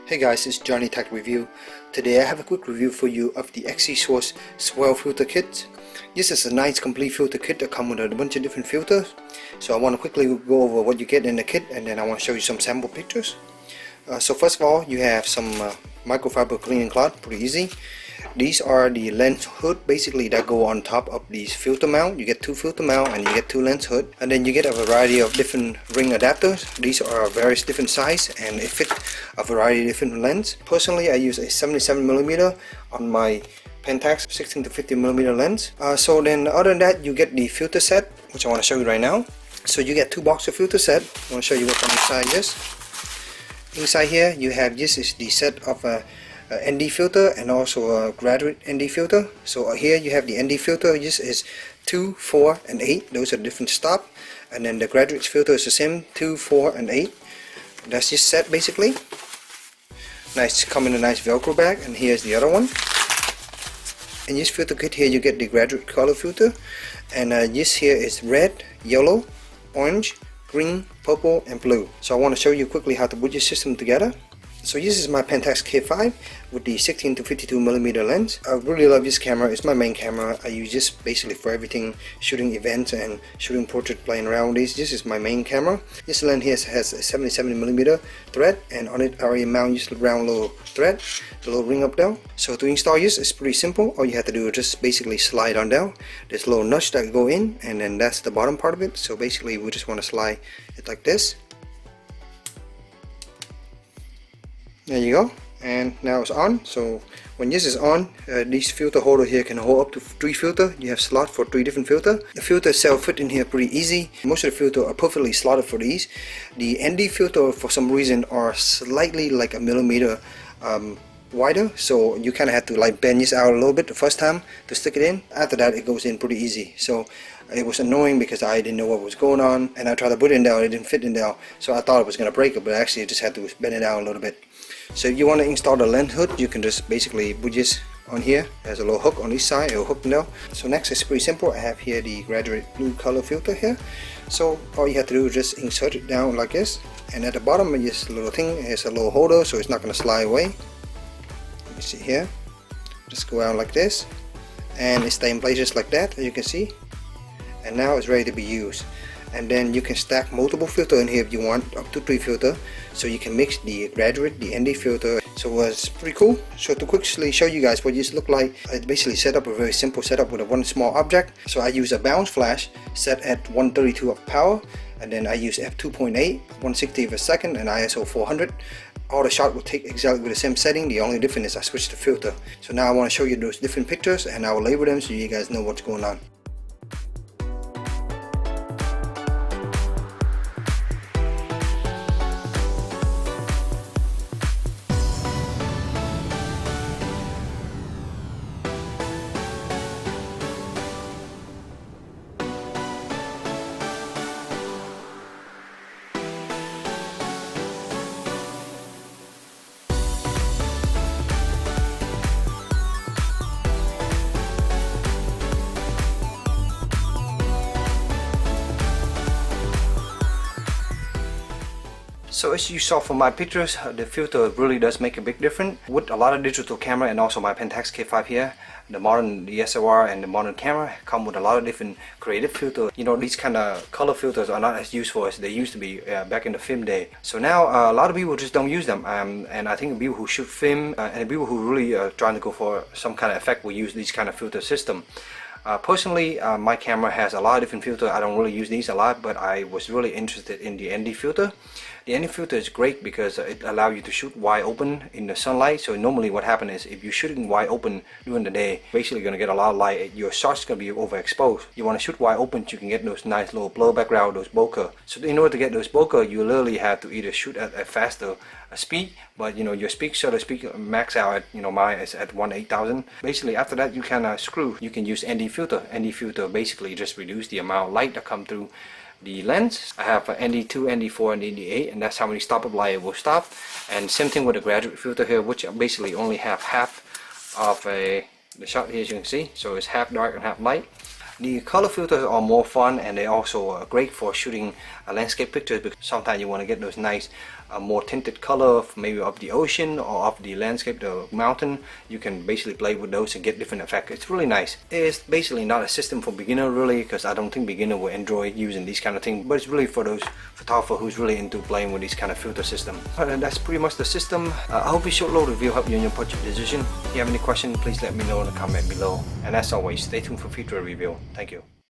Hey guys, it's JohnyTechReview. Today I have a quick review for you of the XCSource Swell Filter Kit. This is a nice complete filter kit that comes with a bunch of different filters. So I want to quickly go over what you get in the kit, and then I want to show you some sample pictures. So first of all, you have some microfiber cleaning cloth, pretty easy. These are the lens hood basically that go on top of these filter mount. You get two filter mount and you get two lens hood, and then you get a variety of different ring adapters. These are various different size and it fit a variety of different lens. Personally, I use a 77mm on my Pentax 16 to 50mm lens. So then other than that, you get the filter set, which I want to show you right now. So you get two boxes of filter set. I want to show you what's on inside this. Inside here you have, this is the set of a ND filter and also a graduate ND filter. So here you have the ND filter. This is 2, 4 and 8. Those are different stop. And then the graduate filter is the same, 2, 4 and 8. That's this set basically. Nice, come in a nice velcro bag. And here's the other one. In this filter kit here you get the graduate color filter, and this here is red, yellow, orange, green, purple and blue. So I want to show you quickly how to put your system together. So this is my Pentax K5 with the 16 to 52mm lens. I really love this camera. It's my main camera. I use this basically for everything, shooting events and shooting portrait, playing around with these. This is my main camera. This lens here has a 77mm thread, and on it I already mount this round little thread, the little ring up down. So to install this is pretty simple. All you have to do is just basically slide on down. There's a little notch that go in, and then that's the bottom part of it. So basically we just want to slide it like this. There you go, and now it's on. So when this is on, this filter holder here can hold up to 3 filter. You have slot for 3 different filter. The filter itself fit in here pretty easy. Most of the filter are perfectly slotted for these. The ND filter for some reason are slightly like a millimeter wider, so you kind of have to like bend this out a little bit the first time to stick it in. After that it goes in pretty easy. So it was annoying because I didn't know what was going on, and I tried to put it in there, it didn't fit in there, so I thought it was going to break it, but actually I just had to bend it out a little bit. So if you want to install the lens hood, you can just basically put this on here. There's a little hook on this side, it'll hook down. So next is pretty simple. I have here the graduate blue color filter here. So all you have to do is just insert it down like this, and at the bottom of this little thing is a little holder, so it's not going to slide away. Let me see here. Just go out like this, and it stays in place just like that, as you can see. And now it's ready to be used. And then you can stack multiple filter in here if you want, up to 3 filter, so you can mix the graduate, the ND filter. So it's pretty cool. So to quickly show you guys what this look like, I basically set up a very simple setup with one small object. So I use a bounce flash set at 132 of power, and then I use f2.8, 160 of a second, and ISO 400. All the shot will take exactly with the same setting. The only difference is I switched the filter. So now I want to show you those different pictures, and I will label them so you guys know what's going on. So as you saw from my pictures, the filter really does make a big difference. With a lot of digital camera and also my Pentax K5 here, the modern DSLR and the modern camera come with a lot of different creative filters. You know, these kind of color filters are not as useful as they used to be back in the film day. So now a lot of people just don't use them, and I think people who shoot film and people who really are trying to go for some kind of effect will use these kind of filter system. Personally, my camera has a lot of different filters. I don't really use these a lot, but I was really interested in the ND filter. The ND filter is great because it allows you to shoot wide open in the sunlight. So normally what happens is if you're shooting wide open during the day, basically going to get a lot of light. Your shot's going to be overexposed. You want to shoot wide open so you can get those nice little blur background, those bokeh. So in order to get those bokeh, you literally have to either shoot at a faster speed, but you know your shutter speed max out at, you know, mine is at 1/8000. Basically after that you can screw. You can use ND filter. ND filter basically just reduce the amount of light that come through the lens. I have ND2, ND4 and ND8, and that's how many stop of light it will stop. And same thing with the graduate filter here, which basically only have half of the shot here, as you can see. So it's half dark and half light. The color filters are more fun, and they also are great for shooting landscape pictures, because sometimes you want to get those nice a more tinted color of maybe of the ocean or of the landscape, the mountain, you can basically play with those and get different effects. It's really nice. It's basically not a system for beginner really, because I don't think beginner will enjoy using these kind of things, but it's really for those photographers who's really into playing with these kind of filter system. And that's pretty much the system. I hope this short little review helped you in your purchase decision. If you have any questions, please let me know in the comment below. And as always, stay tuned for future review. Thank you.